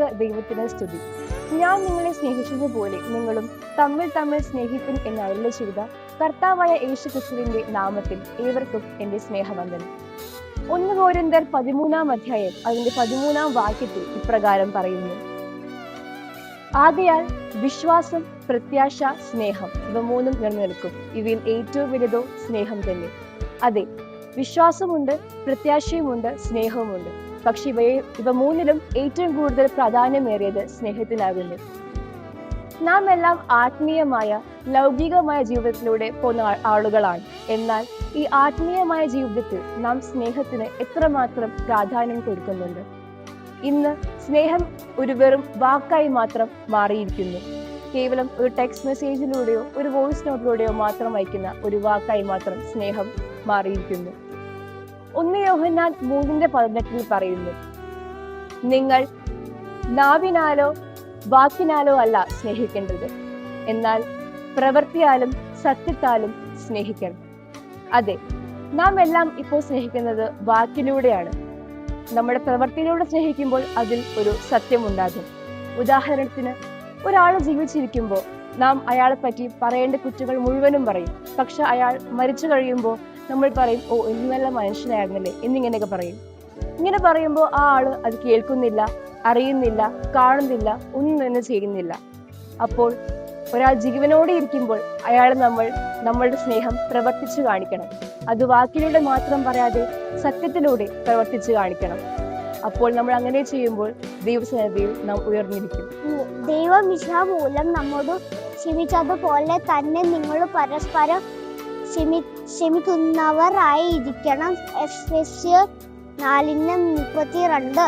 ത്രിയേക ദൈവത്തിന് സ്തുതി. ഞാൻ നിങ്ങളെ സ്നേഹിച്ചതുപോലെ നിങ്ങളും തമ്മിൽ സ്നേഹിപ്പിൻ എന്ന് അരുളി ചെയ്ത കർത്താവായ യേശുക്രിസ്തുവിന്റെ നാമത്തിൽ ഏവർക്കും എന്റെ സ്നേഹവന്ദനം. 1 കൊരിന്ത്യർ 13 അധ്യായം അതിന്റെ 13 വാക്യത്തിൽ ഇപ്രകാരം പറയുന്നു: ആകയാൽ വിശ്വാസം, പ്രത്യാശ, സ്നേഹം ഇവ മൂന്നും നിലനിൽക്കും. ഇവയിൽ ഏറ്റവും വലുതോ സ്നേഹം തന്നെ. അതെ, വിശ്വാസമുണ്ട്, പ്രത്യാശയുമുണ്ട്, സ്നേഹവുമുണ്ട്. പക്ഷെ ഇവ മൂന്നിലും ഏറ്റവും കൂടുതൽ പ്രാധാന്യമേറിയത് സ്നേഹത്തിനാകുന്നു. നാം എല്ലാം ആത്മീയമായ ലൗകികമായ ജീവിതത്തിലൂടെ പോകുന്ന ആളുകളാണ്. എന്നാൽ ഈ ആത്മീയമായ ജീവിതത്തിൽ നാം സ്നേഹത്തിന് എത്രമാത്രം പ്രാധാന്യം കൊടുക്കുന്നുണ്ട്? ഇന്ന് സ്നേഹം ഒരു വെറും വാക്കായി മാത്രം മാറിയിരിക്കുന്നു. കേവലം ഒരു ടെക്സ്റ്റ് മെസ്സേജിലൂടെയോ ഒരു വോയിസ് നോട്ടിലൂടെയോ മാത്രം അയക്കുന്ന ഒരു വാക്കായി മാത്രം സ്നേഹം മാറിയിരിക്കുന്നു. 1 യോഹന്നാൻ 3:18 പറയുന്നു: നിങ്ങൾ നാവിനാലോ വാക്കിനാലോ അല്ല സ്നേഹിക്കേണ്ടത്, എന്നാൽ പ്രവൃത്തിയാലും സത്യത്താലും സ്നേഹിക്കണം. അതെ, നാം എല്ലാം ഇപ്പോൾ സ്നേഹിക്കുന്നത് വാക്കിലൂടെയാണ്. നമ്മുടെ പ്രവൃത്തിയിലൂടെ സ്നേഹിക്കുമ്പോൾ അതിൽ ഒരു സത്യമുണ്ടാകും. ഉദാഹരണത്തിന്, ഒരാൾ ജീവിച്ചിരിക്കുമ്പോൾ നാം അയാളെ പറ്റി പറയേണ്ട കുറ്റങ്ങൾ മുഴുവനും പറയും. പക്ഷെ അയാൾ മരിച്ചു കഴിയുമ്പോൾ നമ്മൾ പറയും, ഓ, എന്ത് നല്ല മനുഷ്യനായിരുന്നല്ലേ എന്നിങ്ങനെയൊക്കെ പറയും. ഇങ്ങനെ പറയുമ്പോൾ ആ ആള് അത് കേൾക്കുന്നില്ല, അറിയുന്നില്ല, കാണുന്നില്ല, ഒന്നും തന്നെ ചെയ്യുന്നില്ല. അപ്പോൾ ഒരാൾ ജീവനോടെ ഇരിക്കുമ്പോൾ അയാൾ നമ്മളുടെ സ്നേഹം പ്രവർത്തിച്ചു കാണിക്കണം. അത് വാക്കിലൂടെ മാത്രം പറയാതെ സത്യത്തിലൂടെ പ്രവർത്തിച്ചു കാണിക്കണം. അപ്പോൾ നമ്മൾ അങ്ങനെ ചെയ്യുമ്പോൾ ദൈവസന്നിധിയിൽ നാം ഉയർന്നിരിക്കും. ദൈവം മൂലം നമ്മോട് ക്ഷമിച്ചതുപോലെ തന്നെ നിങ്ങൾ പരസ്പരം ക്ഷമിക്കുന്നവർ ആയിരിക്കണം. എഫെസ്യർ 4:32.